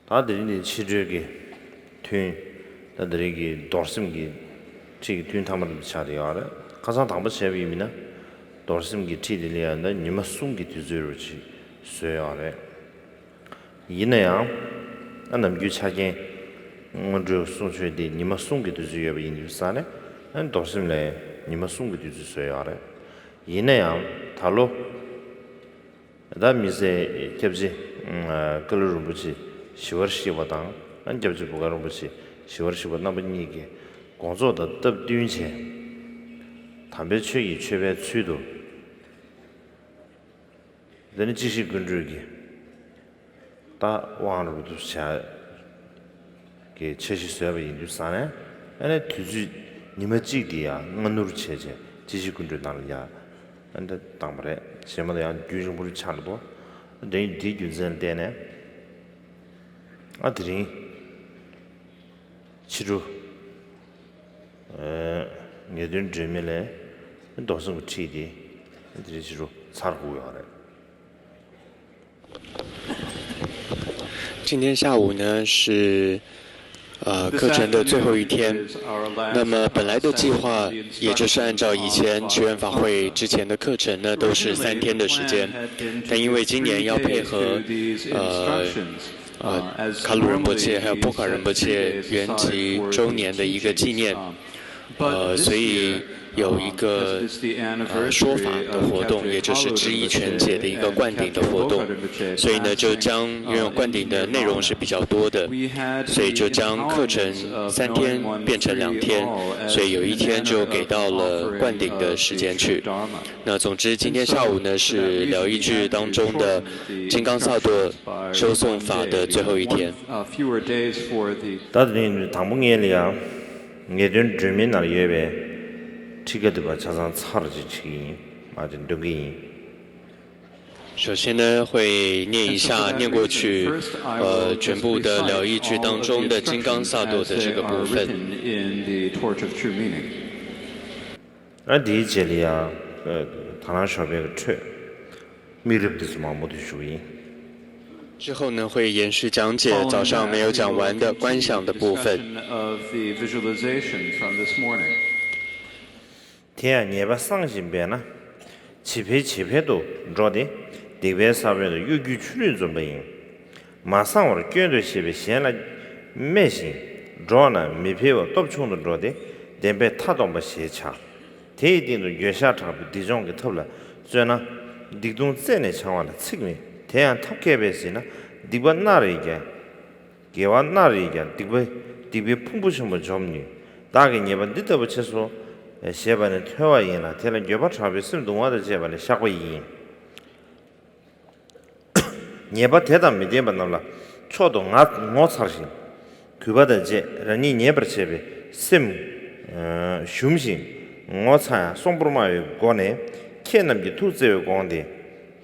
다들이 치즈기 튠 다들이 도심기 치 튠 담을 차려야 가상 담을 쉐비미나 도심기 치들이야나 니마 숨기 뒤즈르지 쇠야래 이내야 안남 유차게 먼저 소주디 니마 숨기 뒤즈여비 인주사네 안 도심래 니마 숨기 뒤즈쇠야래 이내야 달로 다 미세 캡지 걸르르부지 시월시보다 안접지 보가는 것이 시월시보다 남은이게 공조의 뜻균체 담배 취기 최배 취도人继续跟着给大网络都下给确实需要研究啥呢？那就是你们几点啊？我努力切切，继续跟着哪里呀？那当不来，什么的样，剧情不是差不多，人地就这样点呢？ 아들이 치료 예전 주면에 도성 치디 아들이 치료 살고 하래. 今天下午呢是课程的最后一天，那么本来的计划也就是按照以前祈愿法会之前的课程呢都是3天的时间，但因为今年要配合卡鲁仁波切还有波卡仁波切圆寂周年的一个纪念，所以有一个说法的活动，也就是知一全解的一个灌顶的活动，所以呢就将因为灌顶的内容是比较多的，所以就将课程3天变成2天，所以有1天就给到了灌顶的时间去。那总之今天下午呢是疗愈剧当中的金刚萨埵收诵法的最后1天。다들 당분간이야 예전 주민 날 예배 티켓과 자산 사라지기 맞은 동기 首先呢，会念一下念过去，全部的疗愈剧当中的金刚萨埵的这个部分。第一节里啊，唐兰小别个车，米粒不是盲目的注意。之后呢，会延续讲解早上没有讲完的观想的部分。天你把上心边呢，七配都着的，这边上边的有句处理准备，马上我的卷头西边先来没行，着呢没配我多穷的着的，这边他都没写差，这一定的月下差不地上给透了，所以呢，地中在那情况的这个，太阳他改变些呢，地边哪里个，给我哪里个，地边碰不什么着呢，大概你把地都不切说。 세번에 퇴화이나 태는 여바 차비 쓰면 동화도 제번에 샤고이 예바 대담 미디만 나라 초도 못 살신 그바다 제 라니 예버체비 심 shum신 못사 송브르마의 고네 케남기 투제의 공데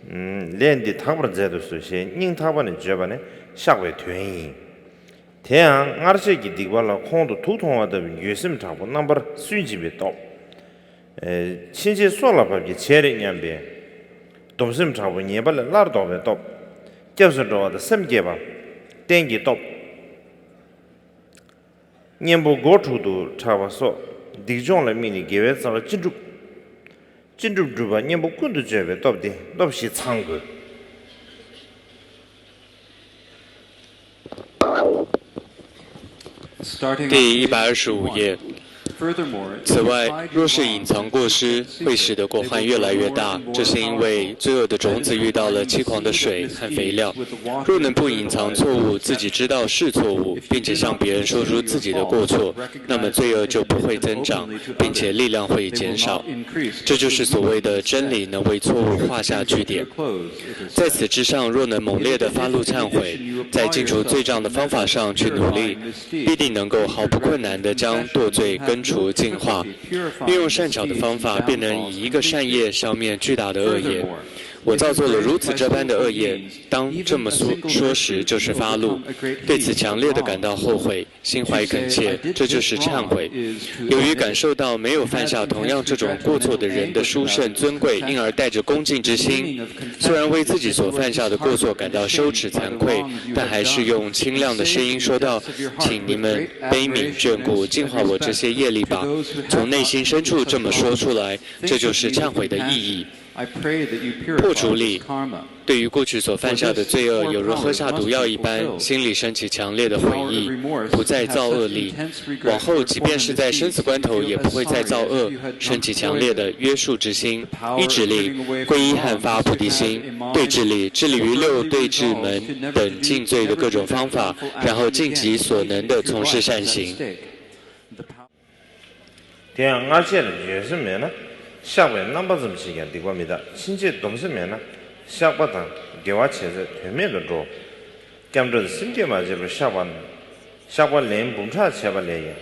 렌디 타버 제도 수시 닝 타버는 제번에 샤고이 퇴이 태양 아르시기 디발라 콩도 투통하다 유심 잡고 넘버 수집에 또 신체 소라바기 제리냐베 dom심 잡고 예발 라르도베 또 겹서도다 섬게바 땡기 또 년보 고투도 잡아서 디종의 미니 계획서 진줍 주바 년보 군도 제베 또디 또시 창고 第125页，此外，若是隐藏过失，会使得过患越来越大。这是因为罪恶的种子遇到了欺狂的水和肥料。若能不隐藏错误，自己知道是错误，并且向别人说出自己的过错，那么罪恶就不会增长，并且力量会减少。这就是所谓的真理能为错误画下句点。在此之上，若能猛烈地发怒忏悔，在净除罪障的方法上去努力，必定能够毫不困难地将堕罪根除净化。运用善巧的方法，便能以一个善业消灭巨大的恶业。我造作了如此这般的恶业，当这么说时，就是发怒，对此强烈的感到后悔，心怀恳切，这就是忏悔。由于感受到没有犯下同样这种过错的人的殊胜尊贵，因而带着恭敬之心，虽然为自己所犯下的过错感到羞耻惭愧，但还是用清亮的声音说道：“请你们悲悯眷顾，净化我这些业力吧。”从内心深处这么说出来，这就是忏悔的意义。破除力对于过去所犯下的罪恶，有如喝下毒药一般，心里升起强烈的悔意，不再造恶力。往后，即便是在生死关头，也不会再造恶，升起强烈的约束之心、意志力、皈依和发菩提心、对治力，致力于六对治门等尽罪的各种方法，然后尽己所能地从事善行。第二，而且呢，也是没呢。下回남바 좀 시간 되고입니다. 신체 동서면은 샤바당 개와체서 되면도 줘. 감도 심게 맞으로 샤바 렌 봉차 샤바래요.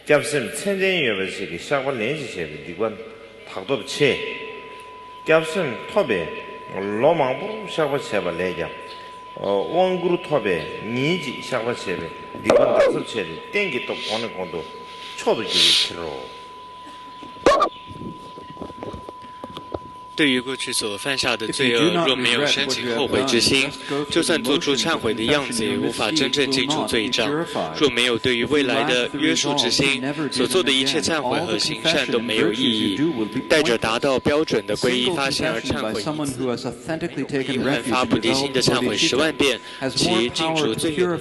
감심 천전여버시기 샤바 렌지셰비 디관 탁도 체. 감심 톱에 로망부 샤바 샤바래요. 원그루 톱에 니지 샤바 셰비 디관 다섯 체리 땡기 또 보는 것도 초도 지기 필요. 对于过去所犯下的罪恶，若没有升起后悔之心，就算做出忏悔的样子，也无法真正净除罪障。若没有对于未来的约束之心，所做的一切忏悔和行善都没有意义。带着达到标准的皈依发心而忏悔一次，依和发菩提心的忏悔10万遍，其净除罪恶。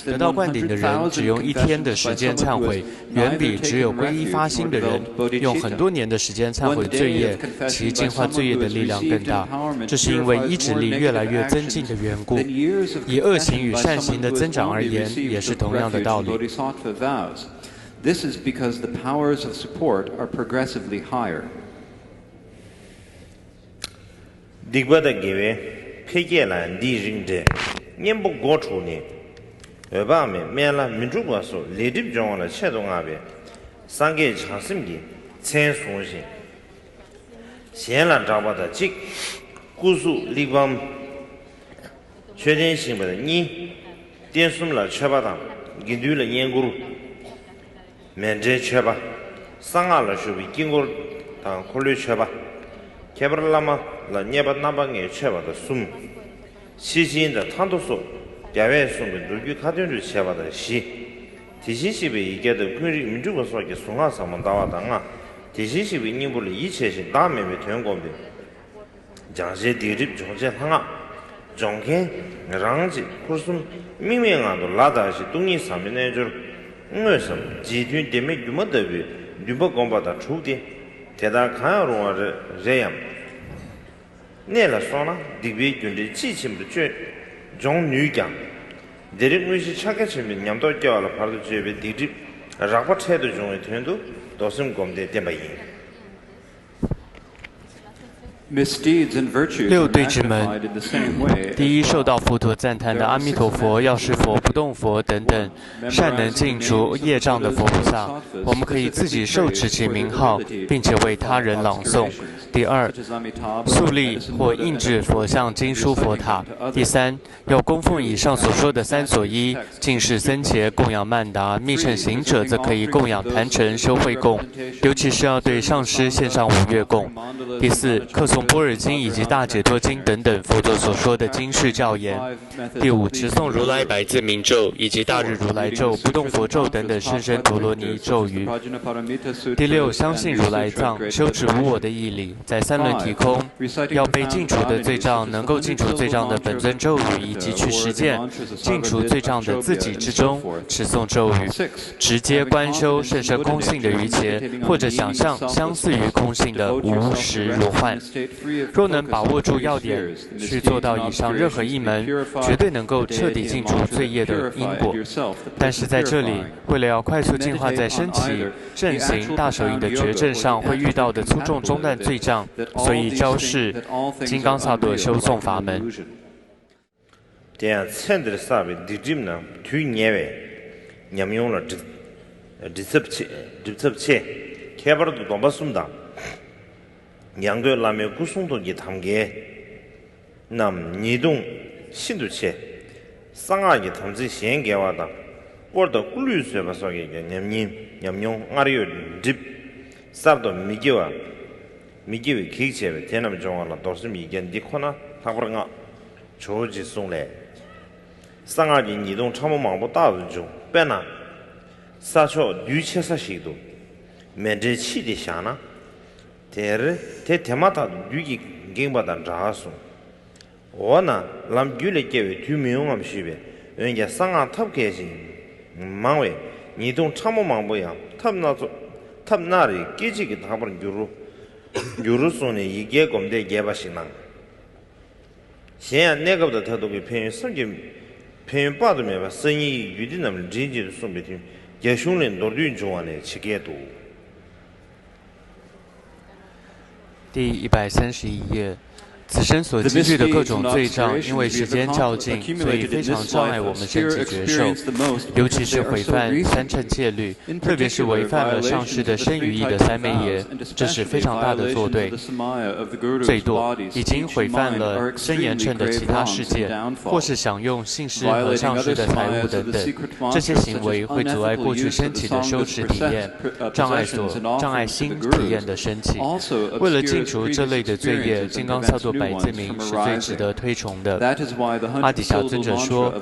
得到灌顶的人只用1天的时间忏悔，远比只有皈依发心的人用很多年的时间忏悔罪业。其净化罪业的力量更大，这是因为意志力越来越增进的缘故。以恶行与善行的增长而言，也是同样的道理。This is because the powers of support are progressively higher. 디과다 기회 폐기란 디징데 년복 고초니 어바메 메라 민주과서 레딥 정원의 최동압에 상계 장심기 천송신 闲了找不到这故事立光确定性的你点送了确保当给对了年过免这确保上岸了是为经过当考虑确保开不了嘛了年把那把给确保的送细心的探讨说表演送的如果卡定就确保的是提醒是为一个的个人民主国说给送啊上门大话当啊 대신시 위님불 이체신 다음에 된 건데 장세 디립 정제 하나 정개 랑지 쿠슨 미명한도 라다시 동이 사면에 줄 응어서 지든 데메 유머더비 뉴버 공바다 추디 대다 가야로와 제얌 내라 소나 디비 군지 지침도 쥐 정뉴강 데릭무시 차게치면 냠도 껴라 바로 제베 디립 라고 체도 중에 된도 도심 검대 때문에 六对之门，第一，受到佛陀赞叹的阿弥陀佛、药师佛、不动佛等等善能净除业障的佛菩萨，我们可以自己受持其名号，并且为他人朗诵。第二，肃立或印制佛像经书佛塔。第三，要供奉以上所说的三所依，净是僧伽供养曼达，密乘行者则可以供养坛城修会供，尤其是要对上师献上5月供。第四，客诵诵般若经以及大解脱经等等佛陀所说的经世教言。第五，持诵如来百字明咒以及大日如来咒、不动佛咒等等甚深陀罗尼咒语。第六，相信如来藏，修持无我的义理，在三轮体空，要被尽除的罪障，能够尽除罪障的本尊咒语，以及去实践尽除罪障的自己之中持诵咒语，直接观修甚深空性的余劫，或者想象相似于空性的无实如幻。若能把握住要点，去做到以上任何一门，绝对能够彻底尽除罪业的因果。但是在这里，为了要快速进化在升起正行大手印的觉证上会遇到的粗重中断罪障，所以昭示金刚萨埵修诵法门。这样参的萨维的这呢，推年位，你们用了这切，开发的多么松的。两个拉面古松都给他们给，那么移动新都切，三个给他们这先给我的，我的古绿水把说给你们用阿里有这，差不多米给我开切，天那么重了，都是米给你可能他不能出去送来，三个给移动长不忙不大的就，别呢，啥说绿切啥些都，没这气的想呢。这他妈的绿的根本上扎手，我呢，让绿的结为对面我们区别，人家上岸特开心，忙为你懂长不忙不样，他们那里给这个他不能有说呢，一个工的也不行了。现在那个的他都给偏生意，偏八都没吧，生意有的那么人家都送不听，也兄弟都轮着呢，去给多。第131页，此生所积聚的各种罪障，因为时间较近，所以非常障碍我们升起觉受，尤其是毁犯三乘戒律，特别是违犯了上师的身语意的三昧耶，这是非常大的作对、罪堕，已经毁犯了真言乘的其他世界，或是享用信师和上师的财物等等，这些行为会阻碍过去升起的修持体验，障碍新体验的升起。为了尽除这类的罪业，金刚萨埵百字明是最值得推崇的。阿底峡尊者说，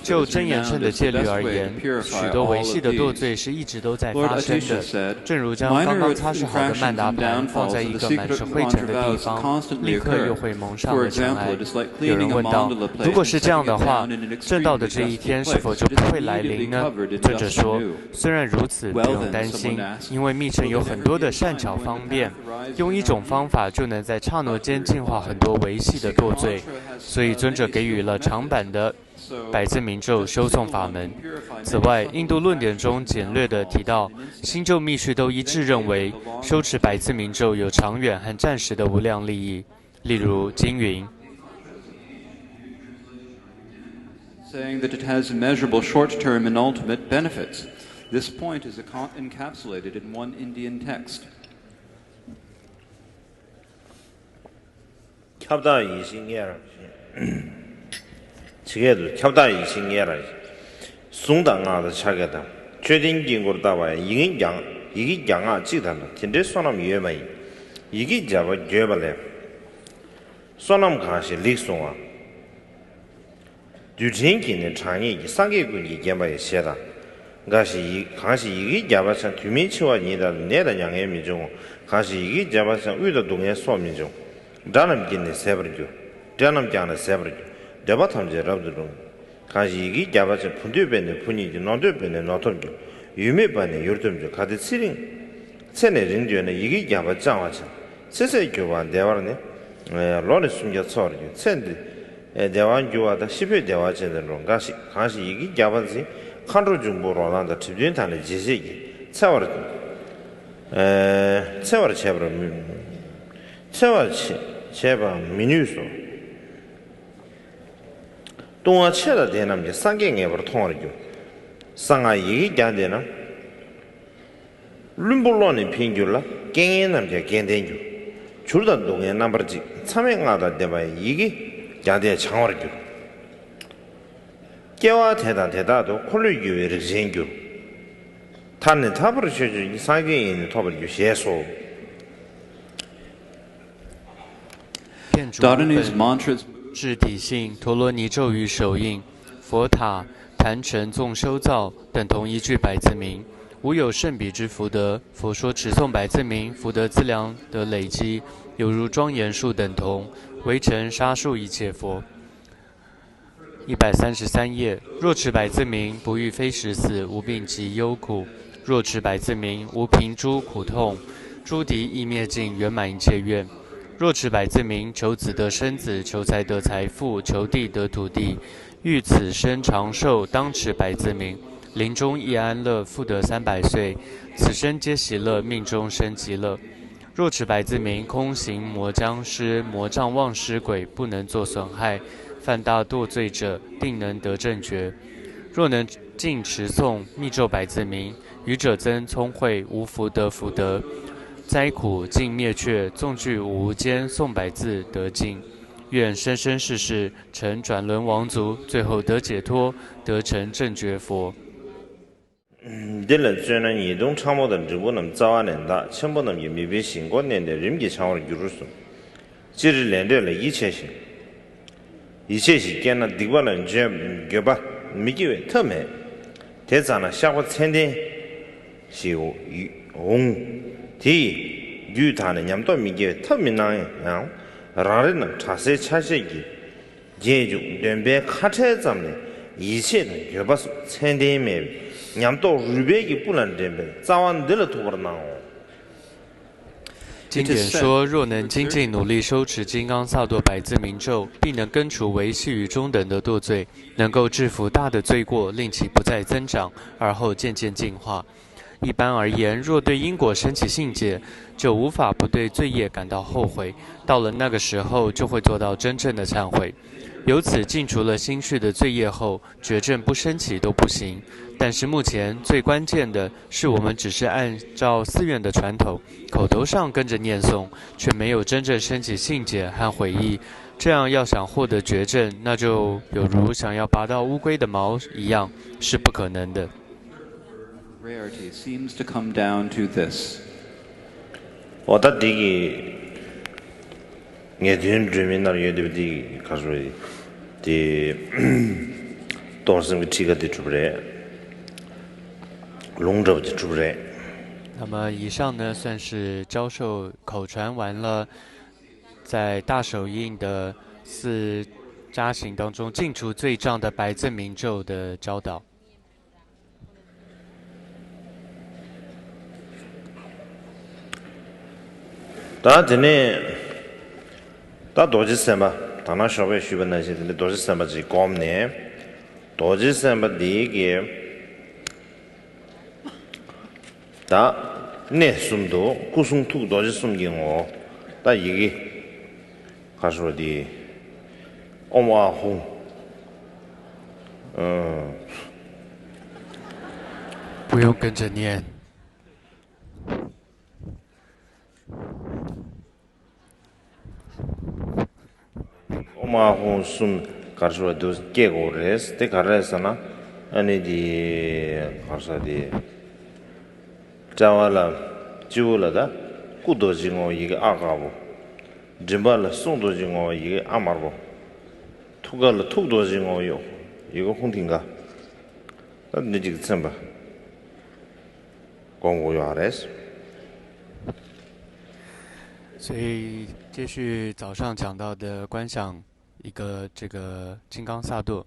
就真言乘的戒律而言，许多维系的堕罪是一直都在发生的。正如将刚刚擦拭好的曼达盘放在一个满是灰尘的地方，立刻又会蒙上了尘埃。有人问道，如果是这样的话，正道的这一天是否就不会来临呢？尊者说，虽然如此，不用担心，因为密乘有很多的善巧方便，用一种方法就能在刹那间净化很多维系的堕罪，所以尊者给予了长版的百字明咒修诵法门。此外，印度论点中简略地提到，新旧密续都一致认为，修持百字明咒有长远和暂时的无量利益。例如经云，saying that it has immeasurable short-term and ultimate benefits. This point is encapsulated in one Indian text. 挑大一心眼儿，这个都挑大一心眼儿，送到俺的这个的，决定经过大外，一个讲啊，记得了，听着说那么越没，一个讲不绝不来，说那么看是历史啊，就真今的产业三个国际讲不也写的，看是一个讲不上对面去话你的那的两个民众，看是一个讲不上遇到东西说民众。这样讲的塞不住，这样讲的塞不住，这把他们就绕不住。看一个家把是碰对边的碰你就拿对边的拿对边，有没办的有对边，看的次人，才能人觉呢一个家把讲完成，这是就完台湾呢，老的孙家操的就，真的，台湾就话的西北台湾现在中，看是一个家把是看着中国老人的这边谈的这些个，才话的，才话的切不了，才话切吧，民女说。东亚切的点呢，就三个眼不是通了就，三个一个讲的呢，伦布朗的平均了，经验呢就简单就，除了东亚那边的，参与俺的对吧？一个讲的强了就，叫我太大都考虑有的研究，他呢他不是说你三个人他不就先说。建筑部 Dharani's 分 mantras 质体性陀罗尼咒语手印，佛塔坛城纵修造等同一句百字名。无有圣彼之福德，佛说持诵百字名，福德资粮的累积，犹如庄严树等同，围城杀树一切佛。133页，若持百字名，不遇非时死，无病疾忧苦；若持百字名，无贫诸苦痛，诸敌亦灭尽，圆满一切愿。若持百字名，求子得生子，求财得财富，求地得土地，欲此生长寿，当持百字名。临终亦安乐，复得300岁，此生皆喜乐，命中生极乐。若持百字名，空行魔僵尸、魔障妄尸鬼，不能作损害。犯大堕罪者，定能得正觉。若能尽持诵密咒百字名，愚者增聪慧，无福得福德，灾苦尽灭却，纵具五无间，诵百字得尽。愿生生世世成转轮王族，最后得解脱，得成正觉佛。这了虽然移动长毛的直播能早晚能大，全部能也没被新观念的人民长毛的就是说，其实连着了一切性，一切是跟那地方人就吧，没机会特没，这咱呢下午餐厅是有红，第鱼摊的伢都没机会特没难呀，让人呢茶色茶色的，也就两边看车咱们一切呢就把餐厅没。伢都日本也不能这边，早晚得了多了难哦。经典说，若能精进努力修持金刚萨埵百字明咒，必能根除为细与中等的堕罪，能够制服大的罪过，令其不再增长，而后渐渐净化。一般而言，若对因果升起信解，就无法不对罪业感到后悔，到了那个时候，就会做到真正的忏悔。由此净除了心绪的罪业后，觉证不升起都不行。但是目前最关键的是，我们只是按照寺院的传统，口头上跟着念诵，却没有真正升起信解和悔意。这样要想获得觉证，那就有如想要拔到乌龟的毛一样，是不可能的。rarity seems to come down to this. 我到这个也挺著名的，有对不对？他说的当时我这个的出不来，龙舟的出不来。那么以上呢，算是教授口传完了，在大手印的4扎行当中净除罪障的百字明咒的教导。当然呢，到多少三吧，当然稍微学本那些的多少三吧是高呢，多少三吧第一个，到那送到古送土多少送给我，到一个，他说的，我马红，不用跟着念。我红送，他说都结果了，这个了是呢，那的，他说的，这完了，就了的，古多金我一个阿嘎不，这完了送多金我一个阿玛不，土个了土多金我有一个红顶个，那这个怎么？光我有啥所以接续早上讲到的观想一个这个金刚萨埵，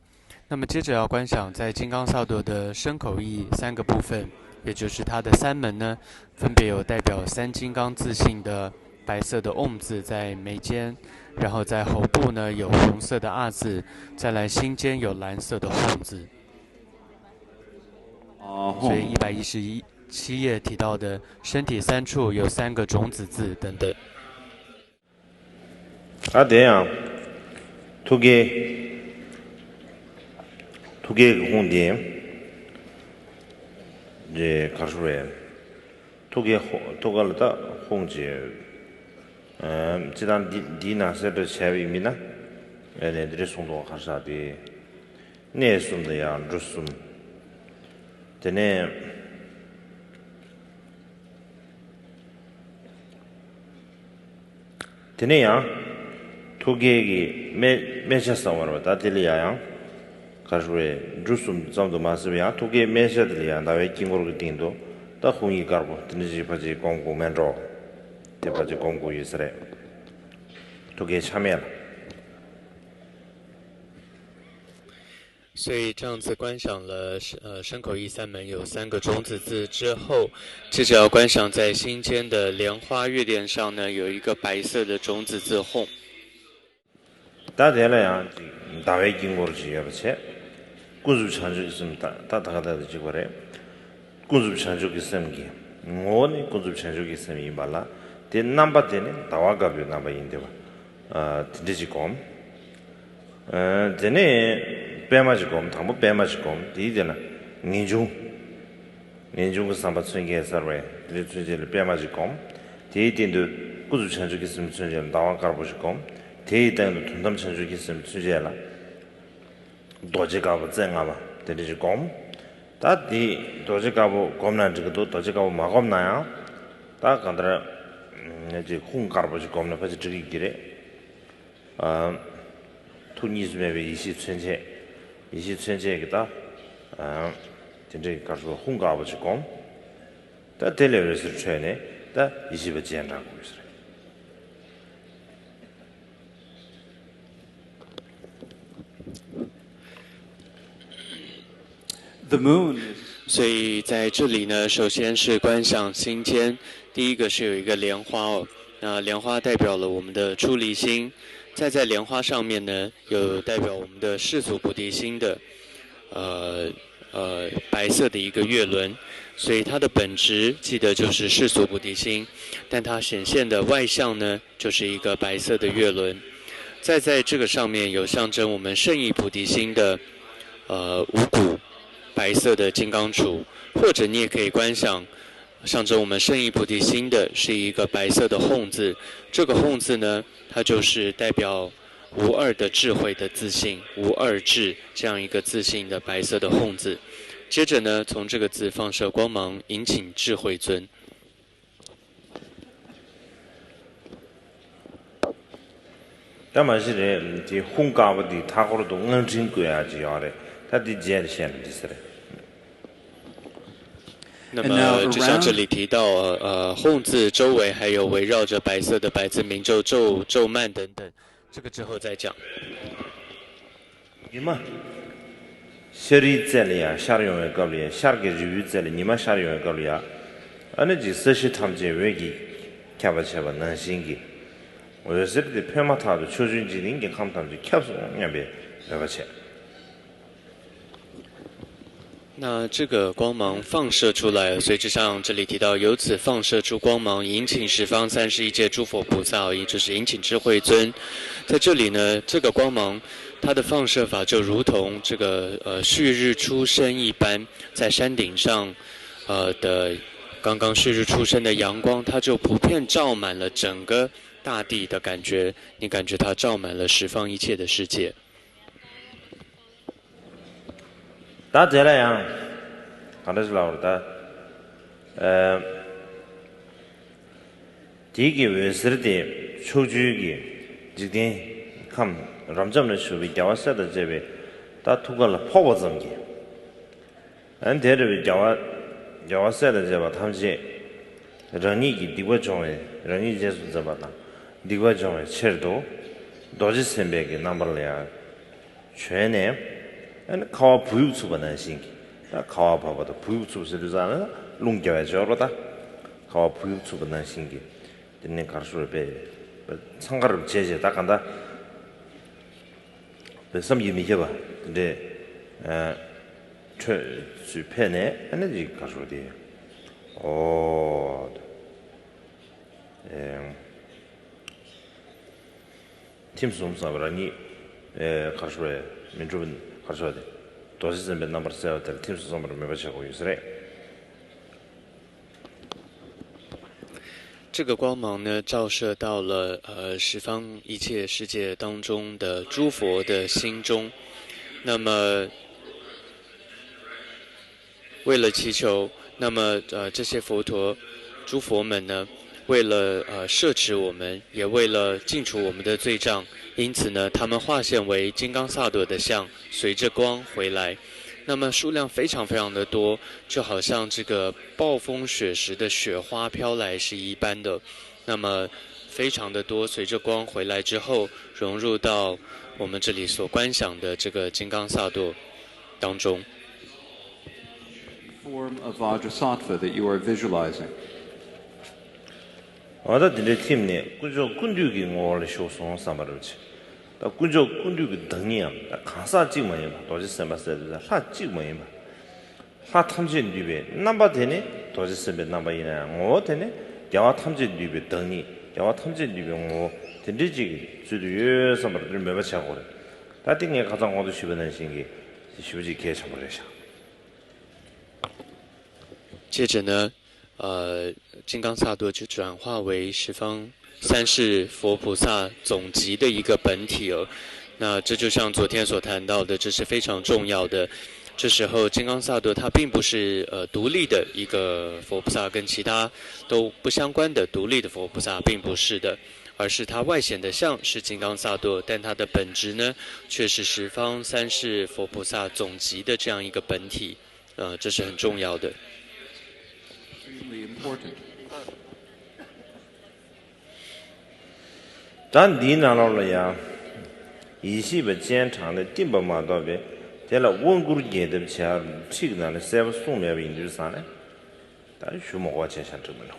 那么接着要观想在金刚萨埵的身口意3个部分，也就是它的3门呢，分别有代表3金刚自性的白色的唵字在眉间，然后在喉部呢有红色的啊字，再来心间有蓝色的吽字。所以117页提到的身体3处有3个种子字等等。这样，ทุก红点，这卡出来，ทุก了的红节，这档地那些的前面呢，那这送到还是啥的，那送的呀，这送，这呢。这样， 토게기 메샤사와로 다딜리아양 가르에 주숨 좀도 마스비야 토게 메샤들이야 나왜 긴고르 띵도 다 홍이 가르고 드니지 바지 공고 맨로 대바지 공고 유스레 토게 참여 所以这样子观赏了身口意三门有3个种子字之后，接着要观赏在心间的莲花月殿上呢有一个白色的种子字哄。다 되려야 다외 긴고르지 여러체 군주 찬주 있습니다. 다다가다 지고래 군주 찬주 있음기 뭐니 군주 찬주 있음이 말라 대 넘버 되는 다와가비 넘버 인데바 디지콤 되네 배마지콤 담보 배마지콤 디데나 니중 그 삼바춘게 서베 디주제를 배마지콤 디딘도 군주 찬주 있음 춘제 다와가보시콤 대의당도 돈담 천주기 있으면 주제라 도지가고 쟁아봐 되지 곰 다디 도지가고 곰난 저도 도지가고 막없나요 다 간다라 이제 홍가르버지 곰나 같이 드리기래 투니스메베 20천체이다 진짜 가서 홍가버지 곰다 텔레비전 트레네 다 20번 지나고 있어요 The moon 所以在这里呢，首先是观赏心间，第一个是有一个莲花哦，那莲花代表了我们的出离心，再在莲花上面呢，有代表我们的世俗菩提心的，白色的一个月轮，所以它的本质记得就是世俗菩提心，但它显现的外相呢，就是一个白色的月轮，再在这个上面有象征我们圣意菩提心的，五谷。白色的金刚杵，或者你也可以观想，象征我们圣意菩提心的是一个白色的哄字。这个哄字呢，它就是代表无二的智慧的自信，无二智这样一个自信的白色的哄字。接着呢，从这个字放射光芒，引请智慧尊。다만시래 이 홍가버디 타고로도 응진 거야지 야래 다디 제일 셴디스래 那么就像这里提到哄字周围还有围绕着白色的百字明咒咒曼等等，这个之后再讲。이마 셔리 젤리야 샤르용의 걸리야 샤르게 주유 젤리 니마 샤르용의 걸리야 아니지 서시 탐제 외기 캬바차바 난신기 오여서리 페마타도 초준지는 게 감탐지 캬수 냐베 레바체 那这个光芒放射出来，所以就像这里提到，由此放射出光芒，引请十方31界诸佛菩萨，也就是引请智慧尊。在这里呢，这个光芒它的放射法就如同这个旭日初升一般，在山顶上的刚刚旭日初升的阳光，它就普遍照满了整个大地的感觉，你感觉它照滿了十方一切的世界。 다 되라야 가르슬라고 다 되게 왜스르데 초주기 지금 감 람점의 수비 자와서도 제베 다 투걸라 포버점기 안 되르비 자와서도 제바 탐지 런이기 디고 종에 런이 제수 잡았다 디고 종에 첼도 도지센베기 넘버래야全年 안 카와 부유수가 난신기 다 카와 바바도 부유수스르잖아 롱겨야 저러다 카와 부유수가 난신기 듣는 가르수를 배 상가를 제제 딱 간다 배섬 이미해봐 근데 주편에 에너지 가수디 팀스 좀사브라니 가수에 민주분 가져야 돼. 도시선 몇 넘버 세워 될 팀수 선물을 매버치고 있으래. 这个光芒呢，照射到了十方一切世界当中的诸佛的心中。那么，为了祈求，那么这些佛陀、诸佛们呢，为了摄持我们，也为了净除我们的罪障，因此呢，他们化现为金刚萨埵的像，随着光回来。那么数量非常非常的多，就好像这个暴风雪时的雪花飘来是一般的。那么非常的多，随着光回来之后，融入到我们这里所观想的这个金刚萨埵当中。Form of Vajrasattva that you are visualizing. 어다 딜레 팀네 꾸저 군두기 ngol 쇼송 삼바르치 다 꾸저 군두기 등이야 다 가사 찍으면 도지 셈바스다 하 찍으면 하 탐진 뒤에 넘바 되네 도지 셈베 넘바이나 뭐 되네 야와 탐진 뒤에 등이 야와 탐진 뒤에 뭐 딘디지 주도 삼바르들 매바 차고 다 띵에 가장 어두 시번은 신기 쉬우지 개참 버려셔 接着呢，金刚萨埵就转化为十方三世佛菩萨总集的一个本体哦。那这就像昨天所谈到的，这是非常重要的。这时候金刚萨埵它并不是独立的一个佛菩萨，跟其他都不相关的独立的佛菩萨并不是的，而是它外显的像是金刚萨埵，但它的本质呢却是十方三世佛菩萨总集的这样一个本体。这是很重要的。但你拿到了呀，一些不坚长的定不马到呗，在了稳固业的前，这个呢，三不送面病就是啥呢？但是什么我钱想这么弄？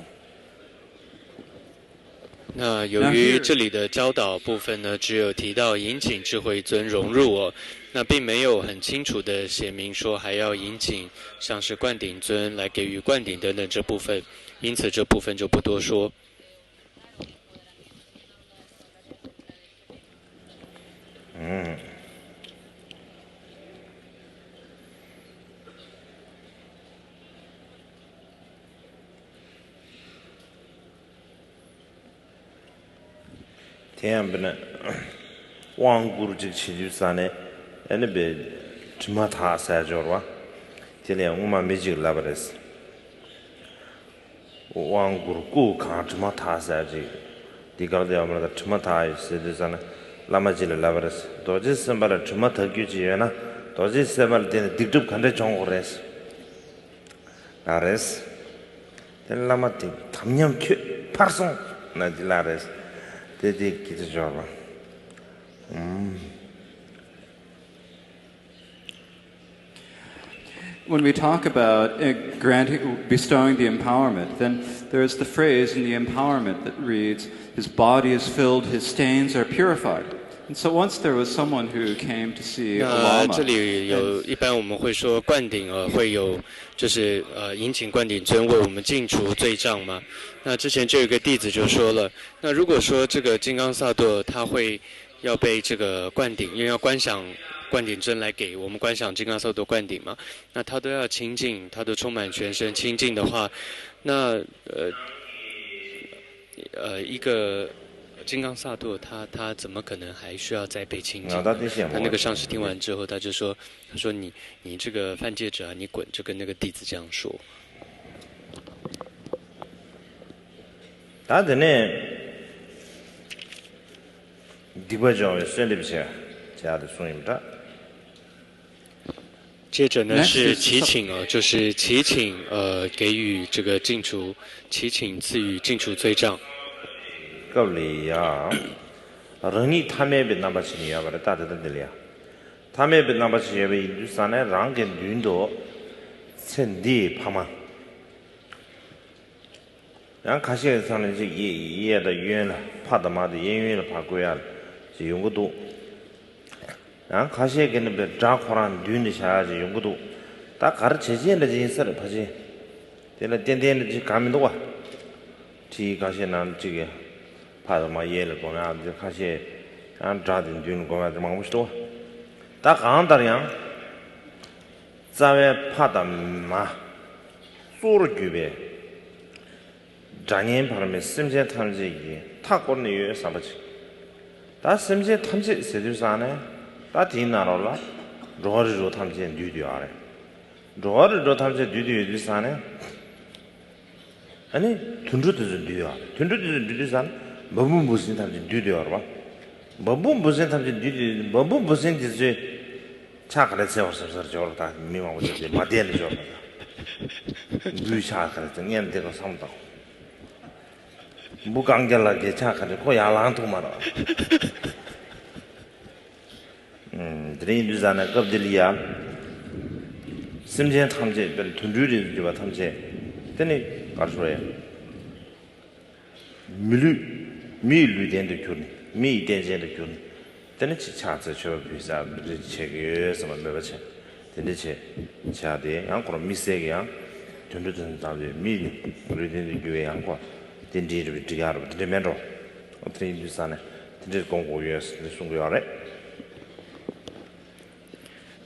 那由于这里的教导部分呢，只有提到引请智慧尊融入哦，那并没有很清楚的写明说还要引请像是灌顶尊来给予灌顶等等这部分，因此这部分就不多说。天不能王古这七九三呢，那边什么他三角吧？这里我们没几个拉不来是，王古古看什么他三角，第个的我们的什么他是的啥呢？拉么几个拉不来是，到底是把了什么特区去呢？到底是把了的地图看得中国来是，拉来是，但拉么的他们要去爬松，那就拉来是。When we talk about bestowing the empowerment, then there's the phrase in the empowerment that reads, "His body is filled, his stains are purified." And so once there was someone who came to see a lama. 这里有一般我们会说灌顶会有就是引请灌顶尊为我们净除罪障嘛。那之前就有一个弟子就说了，那如果说这个金刚萨埵他会要被这个灌顶，因为要观想灌顶尊来给我们观想金刚萨埵灌顶嘛，那他都要清净，他都充满全身清净的话，那一个金刚萨埵他怎么可能还需要再被清净？他那个上师听完之后，他说你这个犯戒者啊，你滚！就跟那个弟子这样说。他的呢，第八章顺利不些，加的送一不接着呢是祈请就是祈请给予这个净除，祈请赐予净除罪障。个里呀，人你他们别那么去呀，把它打得得了呀。他们别那么去，为印度山呢，让给云朵，趁地爬嘛。然后看些上呢，就也的远了，爬的嘛的也远了，爬过呀了，就用个多。然后看些跟那边扎块上云的下就用个多。他搞的这些的这些事了，怕些，这了点点的就干没多啊。提看些那这个。怕的嘛也了，过来就看些，俺扎进去了，过来就忙不多。但刚打量，咱们怕的嘛，做了具备，咱年怕的没，甚至他们这个，他过年有啥不去？但甚至他们这谁就啥呢？他听哪了？绕着绕他们这丢掉了，绕着绕他们这丢掉就啥呢？아니 둔주도 좀 뒤야. 둔주도 좀 뒤산. 너무 무슨 단지 뒤되어 봐. 뭐뭐 탐지 뉴디 뭐뭐 이제 차가래 세워서 저러다 미망 오지 마디엘이 저러다 뉴샤가래 정년대가 삼다 무강절하게 차가래 고야랑도 말아 드린 유자나 겁들이야 심지어 탐지 별 돈줄이 좀 탐지 되네 가르쳐요 미르된도 교니 미된제도 교니 되네 차차 저 비자 책에什么 매버체 되네체 차대 양코로 미세게야 전도전 다들 미 우리들 교회 양과 된지를 지가로 되면로 어떻게 유산에 된지 공고유에서 송고야래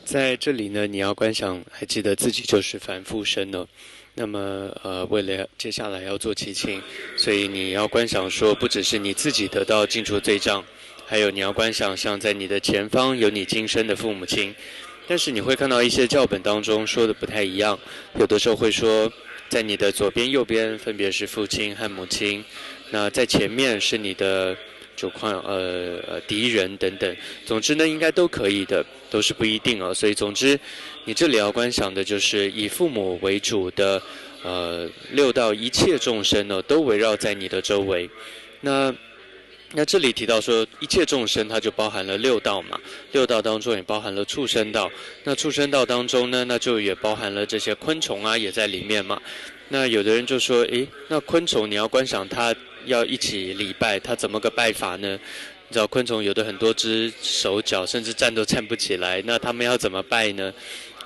在这里呢，你要观想，还记得自己就是凡夫身呢。那么为了接下来要做祈请，所以你要观想说，不只是你自己得到净除罪障，还有你要观想像在你的前方有你今生的父母亲。但是你会看到一些教本当中说的不太一样，有的时候会说，在你的左边、右边分别是父亲和母亲，那在前面是你的敌人等等。总之呢，应该都可以的。都是不一定哦，所以总之，你这里要观想的就是以父母为主的，六道一切众生呢，都围绕在你的周围。那这里提到说，一切众生它就包含了六道嘛，六道当中也包含了畜生道。那畜生道当中呢，那就也包含了这些昆虫啊，也在里面嘛。那有的人就说，诶，那昆虫你要观想它要一起礼拜，它怎么个拜法呢？你知道昆虫有的很多只手脚，甚至站都站不起来，那他们要怎么拜呢？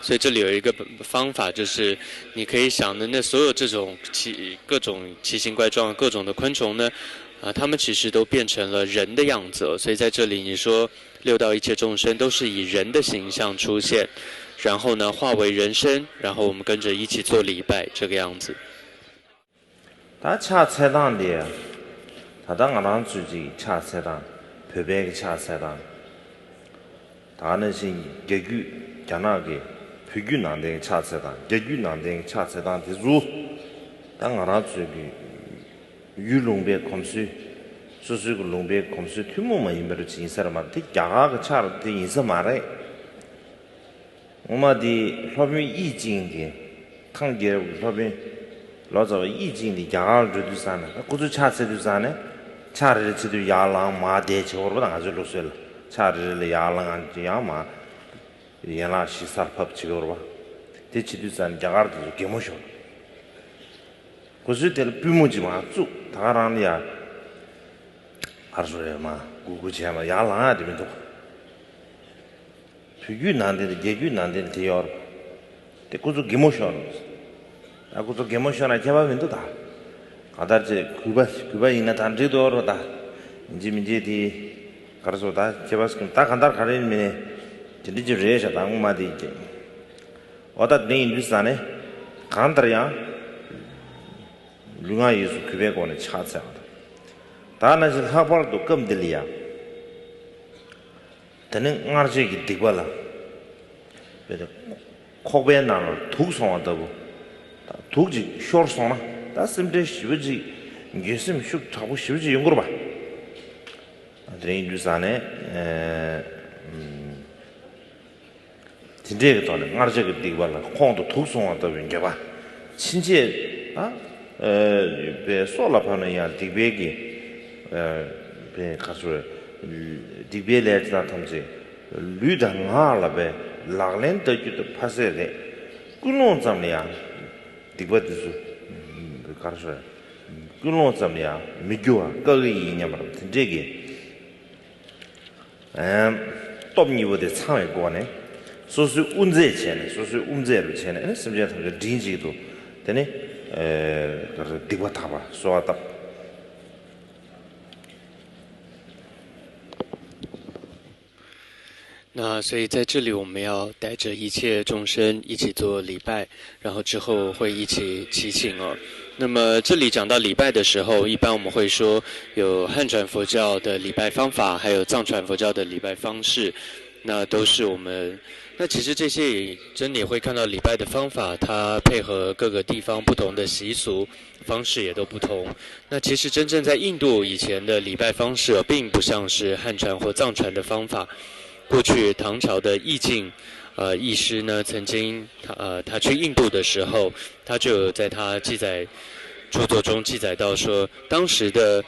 所以这里有一个方法，就是你可以想的，那所有这种各种奇形怪状、各种的昆虫呢，它们其实都变成了人的样子。所以在这里你说六道一切众生都是以人的形象出现，然后呢化为人身，然后我们跟着一起做礼拜，这个样子。다 차 세단데 다당 안한 주지 차 세단 표백의 차 세단 다는 신 개규 견하게 표규 난데 차 세단 개규 난데 차 세단 대주 당 안한 주기 유롱배 검수 수수고 롱배 검수 투모만 임베르 진 사람한테 야가 차를 때 인사 말해 오마디 협의 이징게 탕게 협의 로저 이징이 야를 주잖아. 고주 차세도 주잖아. 차를 지도 야랑 마대 저거보다 아주 로셀. 차를 야랑 안 야마. 야나 시사법 지거로 봐. 대치도 산 야가도 개모셔. 고주들 비모지 마. 쭉 다라냐. 알소래마. 구구지마 야랑아 되면도. 비규 난데 개규 난데 되어. 대 고주 개모셔. aku to gemoshona jaba vindu da kadar je kuba ina tanri do ro da inji minji di karso da jaba skim ta khandar khare mine jindi je resha da ngma di je oda ne indusane khandar ya lunga yesu kube ko ne chacha da na je khabar do kam diliya tane ngarje gi dikwala be khobe na no thuk so da bu 독지 쇼르소나 다스임데 시브지 예심 슉 타고 시브지 연구로 봐 드레인 주산에 진짜게 또는 알아저게 되고라 콩도 독송한다 왠게 봐 친제 배 솔라파는 디베기 배 가서 디베레다 탐지 류당하라베 락렌더기도 파세레 꾸노 잠이야 디버드스 가르쳐 그런 점이야 미교와 거기 이냐면 되게 톱니보다 상에 거네 소수 운제 전에 소수 운제를 전에 심지어 그 딘지도 되네 그 디버타바 소아다那所以在这里我们要带着一切众生一起做礼拜，然后之后会一起祈请哦。那么这里讲到礼拜的时候，一般我们会说有汉传佛教的礼拜方法，还有藏传佛教的礼拜方式。那都是我们。那其实这些也真的也会看到礼拜的方法，它配合各个地方不同的习俗方式也都不同。那其实真正在印度以前的礼拜方式，并不像是汉传或藏传的方法。过去唐朝的义净义师呢，曾经他去印度的时候，他就有在他著作中记载到说，当时的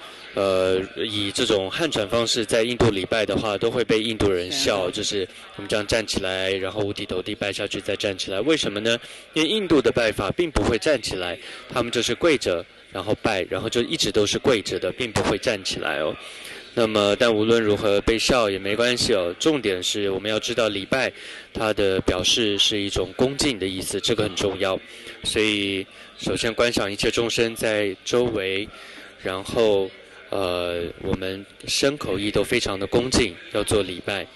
以这种汉传方式在印度礼拜的话，都会被印度人笑，就是我们这样站起来，然后五体投地拜下去，再站起来。为什么呢？因为印度的拜法并不会站起来，他们就是跪着，然后拜，然后就一直都是跪着的，并不会站起来哦。那么，但无论如何被笑也没关系哦。重点是我们要知道礼拜，它的表示是一种恭敬的意思，这个很重要。所以，首先观赏一切众生在周围，然后我们身口意都非常的恭敬，要做礼拜。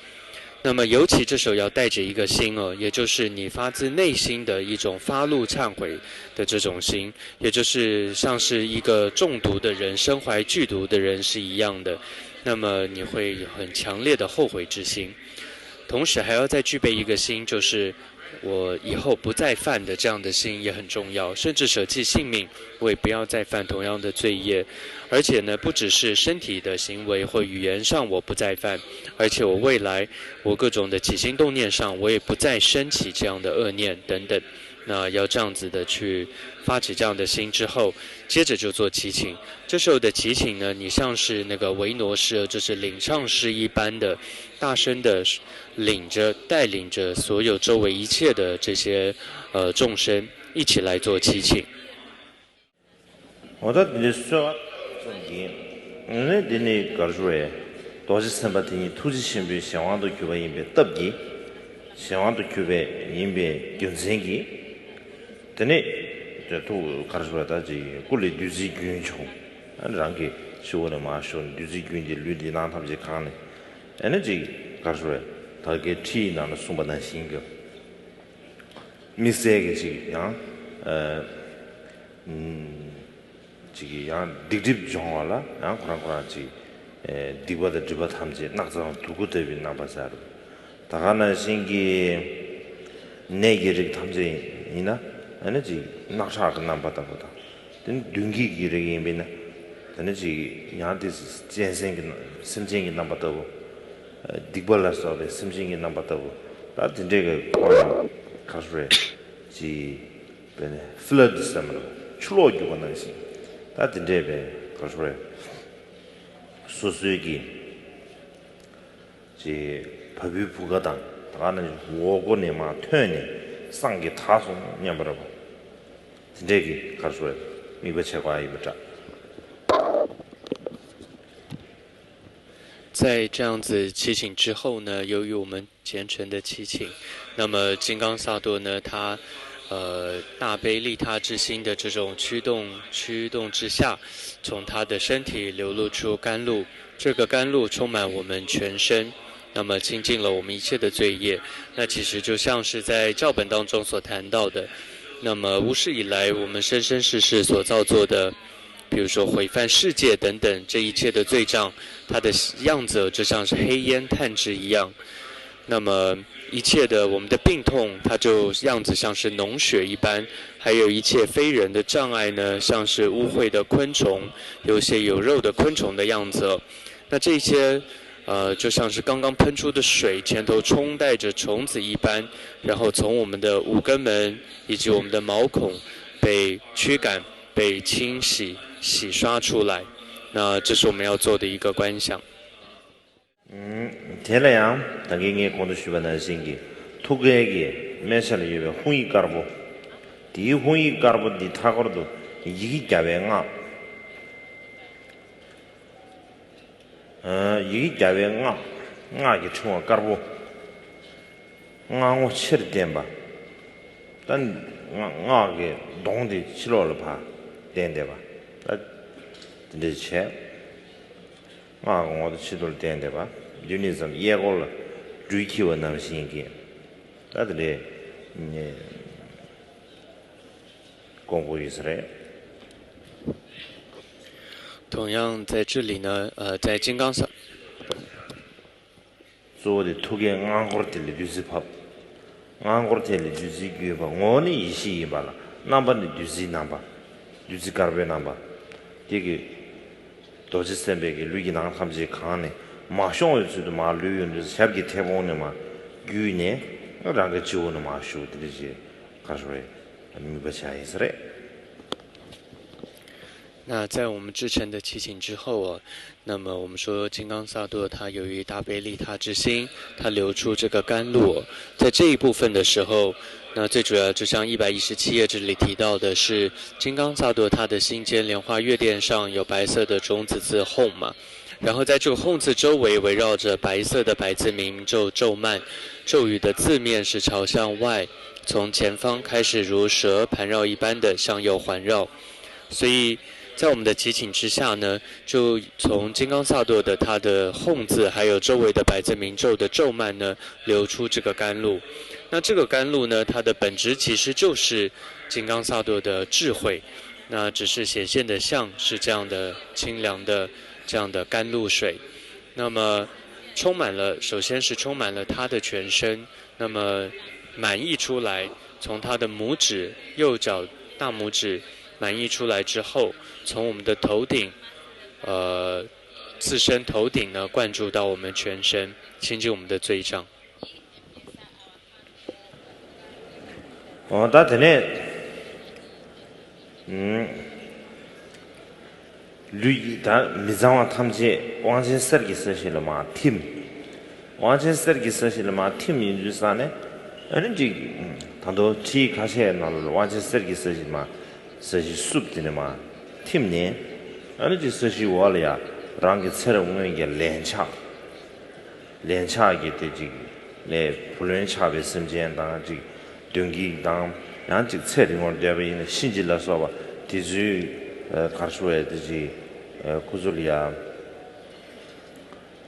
那么，尤其这时候要带着一个心哦，也就是你发自内心的一种发怒忏悔的这种心，也就是像是一个中毒的人、身怀剧毒的人是一样的。那么你会有很强烈的后悔之心，同时还要再具备一个心，就是我以后不再犯的这样的心也很重要，甚至舍弃性命，我也不要再犯同样的罪业。而且呢，不只是身体的行为或语言上我不再犯，而且我未来我各种的起心动念上，我也不再升起这样的恶念等等。那要这样子的去发起这样的心之后，接着就做祈请。这时候的祈请呢，你像是那个维诺师，就是领唱师一般的，大声的带领着所有周围一切的这些众生一起来做祈请。我的你说重点，你告诉我，多是什么的？突击新兵想往都举办一遍特别，想往都举办一遍竞争的。但呢，这都告诉我大家，过来就是军穷，让给说的嘛说，就是军的绿的那他们就看了，那这告诉我，他给体那的送不难心个，没谁个这样，这个样直接讲完了，然后这，第二的这个他们这那种独个的那把啥的，大家呢心里那个这个他们这，你呢？那这那啥个难不得不得，等短期这个因为呢，那这样的是健身个身体个难不得不，第二来说的身体个难不得不，那等这个看出来，这边呢，弗勒的什么了，出老就不能行，那等这边看出来，所以个这排比不可当，当然我国呢嘛，团呢。上给他送念不着吧？这个他说，一不切瓜一不炸。在这样子祈请之后呢，由于我们虔诚的祈请，那么金刚萨埵呢，他大悲利他之心的这种驱动之下，从他的身体流露出甘露，这个甘露充满我们全身。那么清净了我们一切的罪业，那其实就像是在教本当中所谈到的，那么无始以来我们生生世世所造作的，比如说毁犯世界等等这一切的罪障，它的样子就像是黑烟炭质一样，那么一切的我们的病痛，它就样子像是脓血一般，还有一切非人的障碍呢，像是污秽的昆虫，有些有肉的昆虫的样子，那这些就像是刚刚喷出的水，前头冲带着虫子一般，然后从我们的五根门以及我们的毛孔被驱赶、被清洗、洗刷出来。那这是我们要做的一个观想。天来呀，大家也讲的许多的心机，土个个没啥了有个红一杆不，第一红一杆不的他个都一个加边啊。一个家边俺就称我干部，我吃的点吧，但俺给弄的吃了怕点的吧，这吃，我都吃到点的吧，有那什么也过了，追求我那么心给，那这里功夫意思嘞。同样在这里呢，在金刚萨，做的土给安国的就是跑，安国的就是个吧，我呢一些吧了，那么的就是那吧，就是改变那吧，这个都是身边的旅游人他们去看呢，马上就是马旅游就是下个台湾的嘛，去年让个酒呢马修的这些，他说你不下意思嘞。那在我们至诚的祈请之后啊，那么我们说金刚萨埵他由于大悲利他之心，他流出这个甘露，在这一部分的时候，那最主要就像117页这里提到的是金刚萨埵他的心间莲花月殿上有白色的种子字吽嘛，然后在这个吽字周围围绕着白色的百字明咒咒曼，咒语的字面是朝向外，从前方开始如蛇盘绕一般的向右环绕，所以在我们的祈请之下呢，就从金刚萨埵的它的吽字，还有周围的百字明咒的咒曼呢，流出这个甘露。那这个甘露呢，它的本质其实就是金刚萨埵的智慧，那只是显现的像是这样的清凉的这样的甘露水。那么充满了，首先是充满了它的全身，那么满溢出来，从它的拇指、右脚、大拇指满溢出来之后，从我们的头顶，自身头顶呢灌注到我们全身，清净我们的罪障。大体呢，旅但没让我他们去完全设计实现了嘛，team，完全设计实现了嘛，team 就是啥呢？人家他都去开始那完全设计实现嘛。实习熟的呢嘛，听呢，那就实习完了呀，让个车了我们给连洽给的这个，来不论差别时间当这个登记当，然后这个车的我这边新进来说吧，就是看出来这些库zu里啊，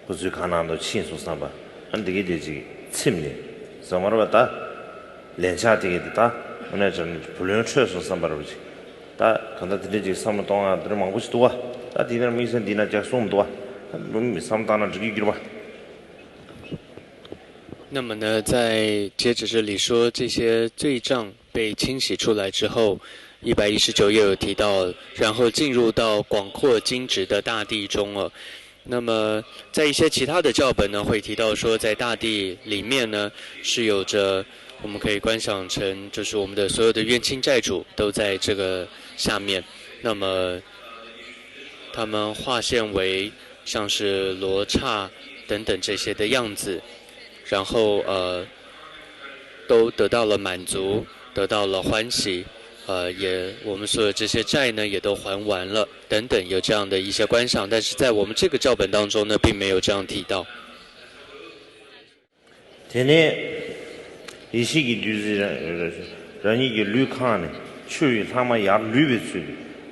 库zu看那都清楚上吧，俺这个这个听呢，什么了吧？连洽这个的，我那这不论车上上班了不去。다 간다들이 삼을 동안 들어 망고시 도와 다 디나 미선 디나 작송 도와 뭐 삼다나 저기 기로 봐那么呢，在接着这里说这些罪障被清洗出来之后，119页有提到，然后进入到广阔精直的大地中了。那么在一些其他的教本呢，会提到说，在大地里面呢是有着，我们可以观想成就是我们的所有的冤亲债主都在这个下面。那么他们化现为像是罗刹等等这些的样子。然后都得到了满足，得到了欢喜，也我们所有这些债呢也都还完了，等等有这样的一些观赏，但是在我们这个教本当中呢，并没有这样提到。今天一些个就是人一个旅看呢，去他们也旅不去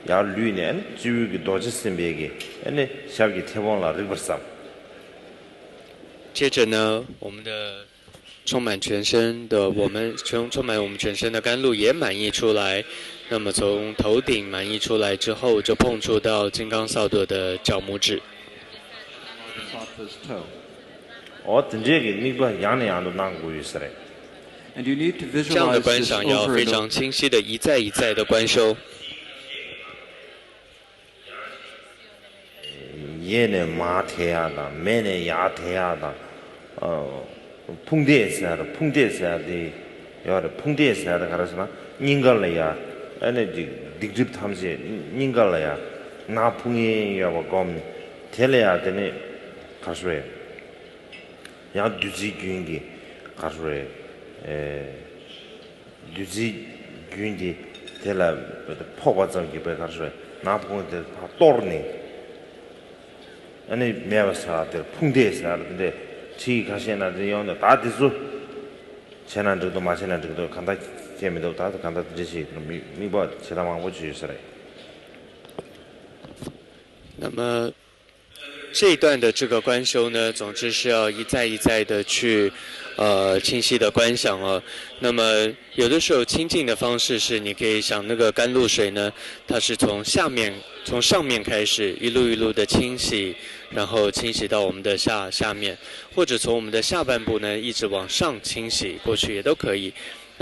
的，也旅呢，只有个多少身边个，那下个台湾了这个啥？接着呢，我们的充满全身的充满我们全身的甘露也满溢出来，那么从头顶满溢出来之后，就碰触到金刚萨埵的脚拇指。等这个你不样的样都难过于是嘞。这样的观想要非常清晰的一再一再的观修。얘네 마태야다, 매네 야태야다, 풍대에서야다, 풍대에서야지, 여러 풍대에서야다 가라서나 닝갈래야, 아니 딕집 탐지 닝갈래야, 나 풍이야고 검, 텔래야 되네 가수래, 야 두지 gün기 가수래, 두지 gün기 텔라 포과정기 배 가수래, 나 풍이 다 떠르네. 아니 매워서들 풍대에서는데 지 가시나들 영도 다 됐어. 지난주도 마지난주도 간다 재미도 다 간다 드시 그럼 미버 제가 망고 주시래. 那么这一段的这个观修呢，总之是要一再一再的去清晰的观想哦。那么有的时候清净的方式是，你可以想那个甘露水呢，它是从上面开始一路一路的清洗，然后清洗到我们的下面，或者从我们的下半部呢一直往上清洗过去也都可以。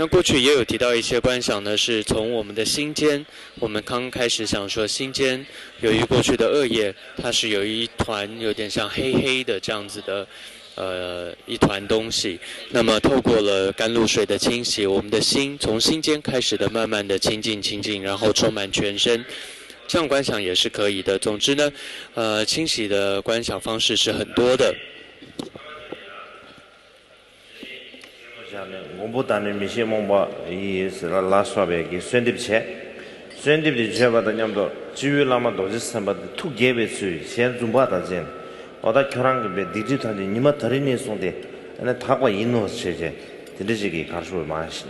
那过去也有提到一些观想呢，是从我们的心间，我们刚开始想说心间由于过去的恶业，它是有一团有点像黑黑的这样子的一团东西，那么透过了甘露水的清洗，我们的心从心间开始的慢慢的清净，然后充满全身，这样观想也是可以的。总之呢，清洗的观想方式是很多的。我不单的米些梦吧，也是拉刷呗，给选的钱，选的钱吧，咱们都至于那么多是什么的，土给呗去，先准备的钱，我到桥上个呗，地铁团的，你们特地那送的，那他过一诺车钱，这是给看书嘛是，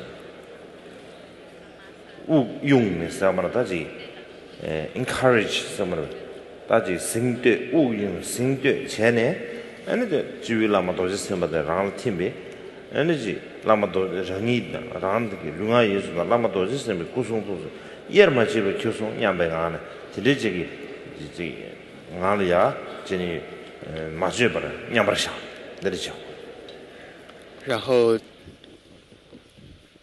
用的什么的，他是encourage 什么的，他是生对用生对钱呢，那个至于那么多是什么的，然后听呗。에너지 라마도 정이다 라한테 룽아 예수가 라마도 지스미 구송도 예르마지로 교송 양배가네 들리지기 이제 나리야 진이 마주버라 냠버샤 들리죠 然后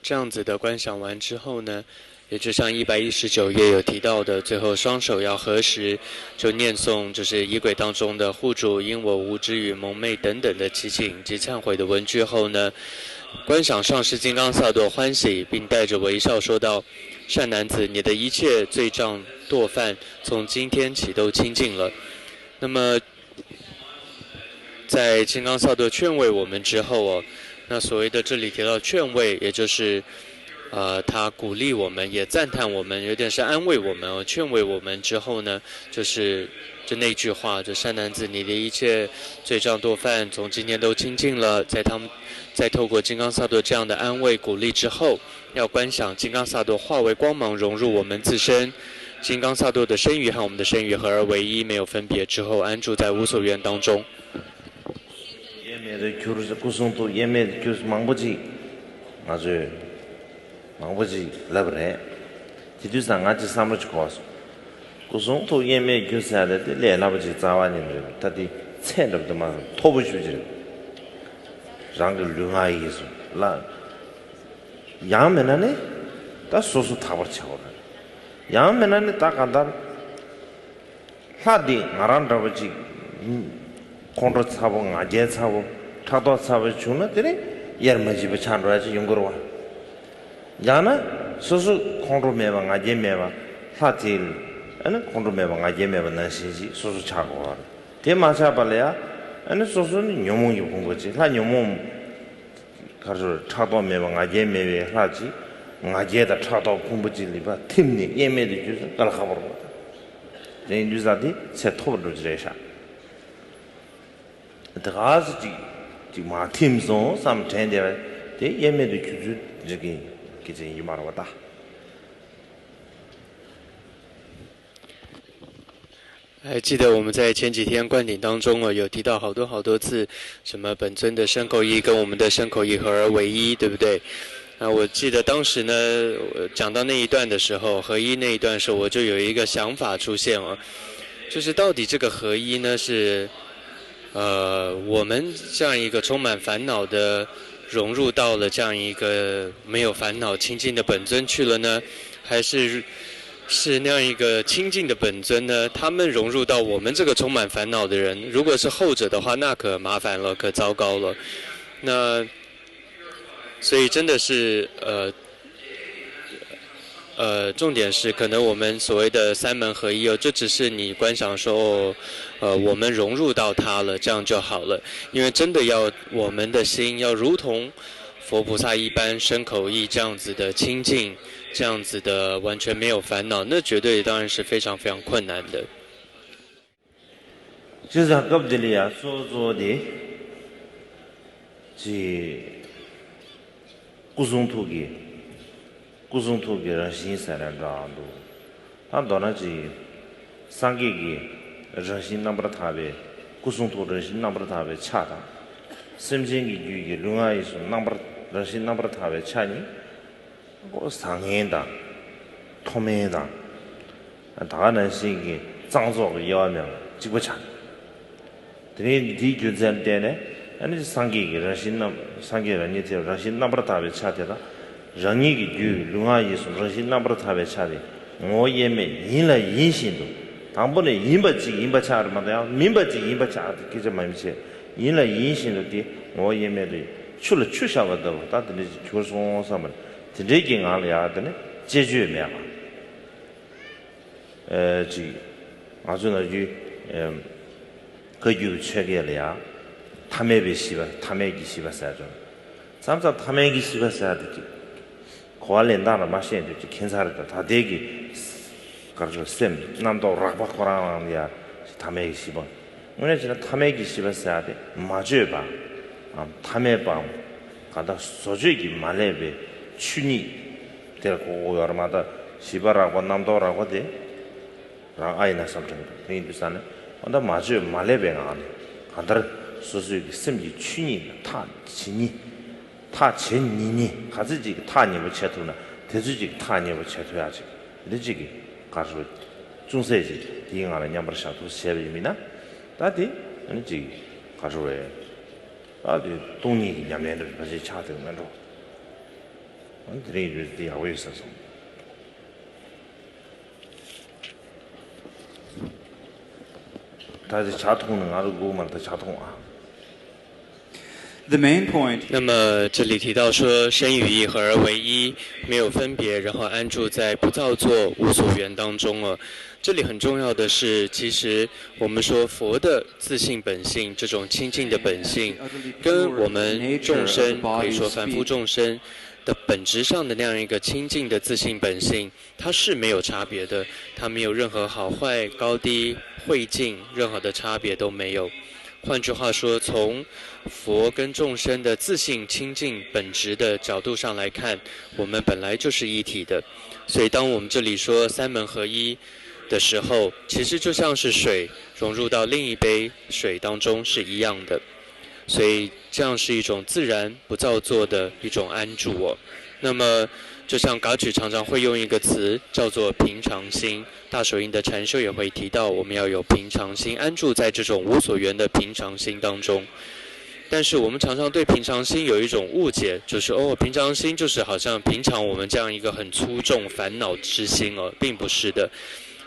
这样子的观想完之后呢，也就像119页有提到的，最后双手要合十，就念诵就是仪轨当中的护主因我无知与蒙昧等等的祈请及忏悔的文句后呢，观想上师金刚萨埵欢喜，并带着微笑说道：善男子，你的一切罪障堕犯从今天起都清净了。那么在金刚萨埵劝慰我们之后哦，那所谓的这里提到劝慰，也就是他鼓励我们，也赞叹我们，有点是安慰我们哦，劝慰我们之后呢，就是就那句话，就善男子，你的一切罪障堕犯从今天都清净了。在透过金刚萨埵这样的安慰鼓励之后，要观想金刚萨埵化为光芒融入我们自身，金刚萨埵的身语和我们的身语合而为一，没有分别之后安住在无所愿当中。망보지 라브레 디두상 같이 삼르지 거스 고송도 예매 교사들 레라버지 자와니들 다디 체럽도만 토부주지 장글 류하이스 라 야메나네 다 소소 타버쳐라 야메나네 딱 간다 하디 나란다버지 콘로 차보 아제 차보 타도 차보 주나 되네 예르마지베 찬로야지 용거로 야나 소소 콘로메바 가제메바 사틸 아니 콘로메바 가제메바 나시지 소소 차고 대마사 발레야 아니 소소는 녀몽이 본 거지 라 녀몽 가서 차도메바 가제메베 하지 가제다 차도 공부질리바 팀니 예메도 주서 깔아버려 내 유자디 세 토브로 지레샤 드가즈지 지마 팀소 삼텐데 대 예메도 주주 저기还记得我们在前几天灌顶当中有提到好多次，什么本尊的身口意跟我们的身口意合而为一，对不对？我记得当时呢，讲到那一段的时候，合一那一段的时候，我就有一个想法出现了，就是到底这个合一呢是，我们这样一个充满烦恼的。融入到了这样一个没有烦恼清净的本尊去了呢，还是那样一个清净的本尊呢？他们融入到我们这个充满烦恼的人，如果是后者的话，那可麻烦了，可糟糕了。那所以真的是重点是可能我们所谓的三门合一这只是你观想说我们融入到它了，这样就好了。因为真的要我们的心要如同佛菩萨一般身口意这样子的清净，这样子的完全没有烦恼，那绝对当然是非常非常困难的。就是cấp这里啊，所做的是구송토기를 신사를 라도 한도나지 상기기 정신 넘버 타베 구송도 런신 넘버 답에 차다 심정이 유기 룽아이서 넘버 런신 넘버 답에 차니 뭐 상해다 토매다 다가는 시기 장소가 여명 지고 차 드린 디주전 때네 아니 상기기 런신 넘 상기를 이제 런신 넘버 답에 차대다 런이기 유 룽아이서 런신 넘버 답에 차대 뭐 예매 인라 인신도 당번에 인바차를 만나야 민바지 인바차 기저 말이지 인라 인신도디 뭐 예매를 출了추샤거든 다들 교송사면 되게 알아야 되네 제주에 지 아주나 그 체계래야 탐매비 씨바 탐매기 씨바사죠 삼삼 탐매기 씨바사지 고알렌다나 마시엔도 괜찮을 다 되기 가르쳐 쌤 남도 락바코라는야 탐매기 씨바 오늘 제가 탐매기 씨바사야 돼 맞아봐 탐매방 가다 소주기 말레베 춘이 데리고 여러마다 씨바라고 남도라고 돼 아이나 삼정 인도산에 onda 마주 말레베가 안에 간다 소수기 쌤이 춘이 타 진이 타 진니니 가지지 타니고 채토나 대주지 타니고 채토야지 이제기 가서 중세지 이행하는 냠버샤도 세비미나 다디 아니지 가서에 다디 동이 냠내를 같이 차등면로 안드레이 디하고 있어서 다시 자통은 알고 말다 자통 The main point. 那么这里提到说，身与意合而为一，没有分别，然后安住在不造作、无所缘当中了。这里很重要的是，其实我们说佛的自性本性，这种清净的本性，跟我们众生可以说凡夫众生的本质上的那样一个清净的自性本性，它是没有差别的，它没有任何好坏、高低、慧净，任何的差别都没有。换句话说，从佛跟众生的自性清净本质的角度上来看，我们本来就是一体的。所以当我们这里说三门合一的时候，其实就像是水融入到另一杯水当中是一样的。所以这样是一种自然不造作的一种安住哦。那么就像噶举常常会用一个词叫做平常心，大手印的禅修也会提到我们要有平常心，安住在这种无所缘的平常心当中。但是我们常常对平常心有一种误解，就是平常心就是好像平常我们这样一个很粗重烦恼之心哦，并不是的。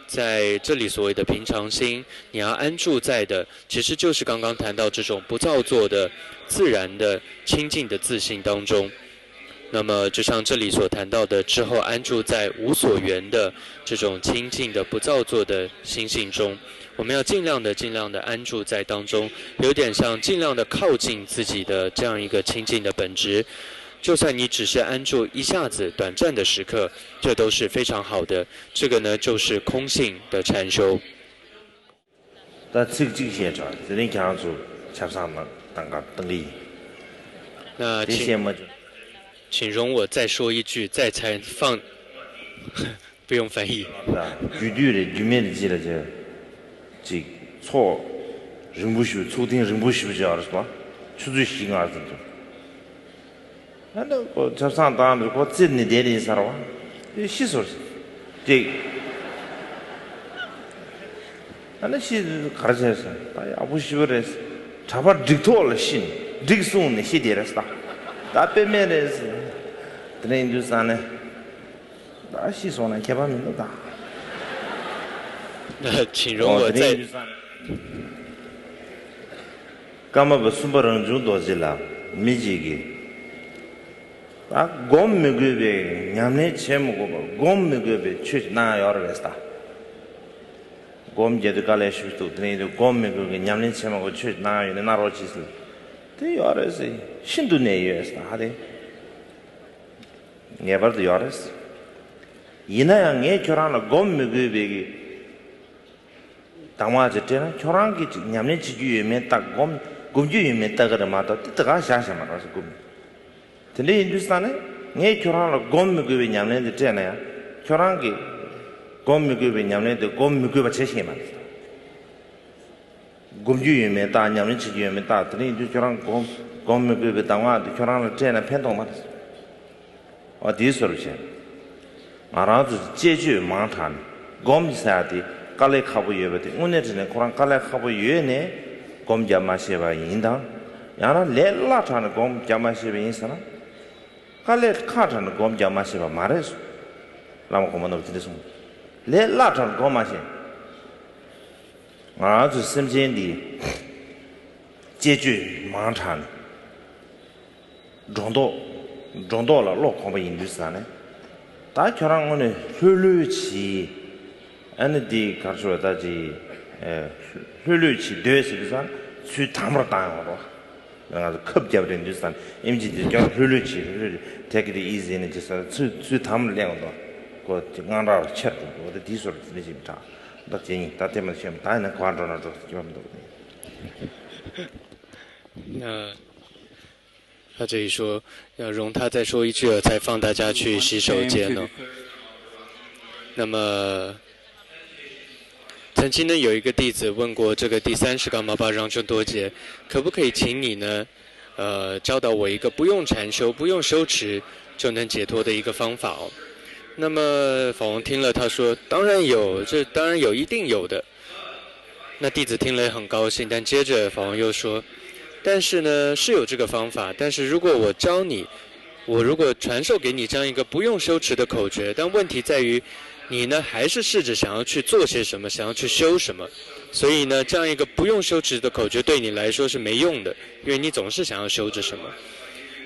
在这里所谓的平常心，你要安住在的，其实就是刚刚谈到这种不造作的、自然的、清净的自性当中。那么就像这里所谈到的，之后安住在无所缘的这种清净的不造作的心性中，我们要尽量的安住在当中，有点像尽量的靠近自己的这样一个清净的本质。就算你只是安住一下子短暂的时刻，这都是非常好的。这个呢，就是空性的禅修。那这些着，这里讲住恰上嘛，当个等理。那这些么就。请容我再说一句，再才放，不用翻译。绝对的，里面的这错，人不修，初听人不修这样是吧？出最心啊，这种。那我这上当的，我真的点点啥了哇？这细说是，这，那些看起来是，大家不修的是，差不多这多了心，这个送的些点的是啥？大背面的是，等于就是啥呢？那细说呢，开发名都大。那请容我再。干嘛不苏北人种多些了？没几个。啊，光没个呗，伢们钱没个吧？光没个呗，去哪样的是哒？光接着干来修都，等于就光没个伢们钱没个去哪样的哪罗其实，对样的是，新都那样是啥的？也不是样的是，一那样也就让了光没个呗。当晚这天呢，就让给伢们去剧院面打光，公剧院面打个的嘛，到这个想想嘛，那是公。근데 인도산에 내 결혼을 곰미급에 냠내는데 되나요? 결혼기 곰미급에 냠내는데 곰미급에 제시만 곰주 유매 다 냠치 유매 다 드린 저랑 곰 그 당화 저랑 전에 팬동 말았어 어디서로지 알아도 제주 많단 곰사디 깔레 카부 예베데 오늘은 코랑 깔레 카부 예네 곰 자마시바 인다 야나 렐라 타는 곰 자마시바 인사나 깔레 카타는 곰 자마시바 말했어 라마 고만도 들으서 렐라 타는 곰 마시 아주 심진디 제주 많단 정도라 로콤바 인도스네 다 저랑 오늘 흘르치 아니디 가르쳐다지 흘르치 되스비산 수 담으로 당하고 내가 급잡된 인도스탄 임지디 저 흘르치 take it easy 는 just 수 담을 내고도 그 강라로 쳇고 어디 디소를 들리지다 다 제니 다 때문에 지금 다는 관전하도 기분도 那他这里说要容他再说一句了，才放大家去洗手间呢。那么曾经呢有一个弟子问过这个第30噶玛巴让真多杰，可不可以请你呢教导我一个不用禅修不用修持就能解脱的一个方法哦。那么法王听了他说当然有，这当然有，一定有的。那弟子听了也很高兴，但接着法王又说，但是呢是有这个方法，但是如果我教你，我如果传授给你这样一个不用修持的口诀，但问题在于你呢还是试着想要去做些什么，想要去修什么，所以呢这样一个不用修持的口诀对你来说是没用的，因为你总是想要修着什么。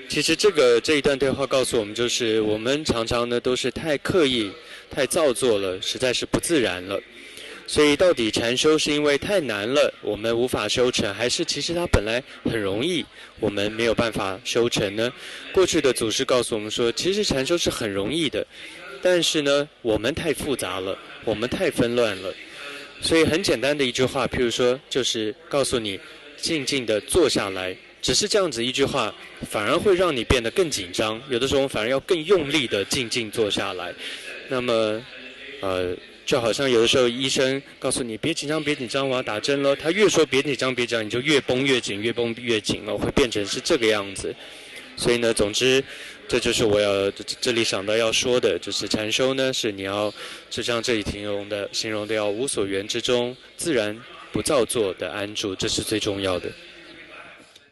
其实这一段对话告诉我们，就是我们常常呢都是太刻意太造作了，实在是不自然了。所以到底禅修是因为太难了我们无法修成，还是其实它本来很容易我们没有办法修成呢？过去的祖师告诉我们说，其实禅修是很容易的，但是呢我们太复杂了，我们太纷乱了。所以很简单的一句话，譬如说就是告诉你静静地坐下来，只是这样子一句话反而会让你变得更紧张，有的时候反而要更用力地静静坐下来。那么就好像有的时候医生告诉你别紧张别紧张，我要打针了，他越说别紧张别紧张，你就越绷越紧越绷越紧了，会变成是这个样子。所以呢总之这就是我要这里想到要说的，就是禅修呢是你要就像这里形容的要无所缘之中自然不造作的安住，这是最重要的。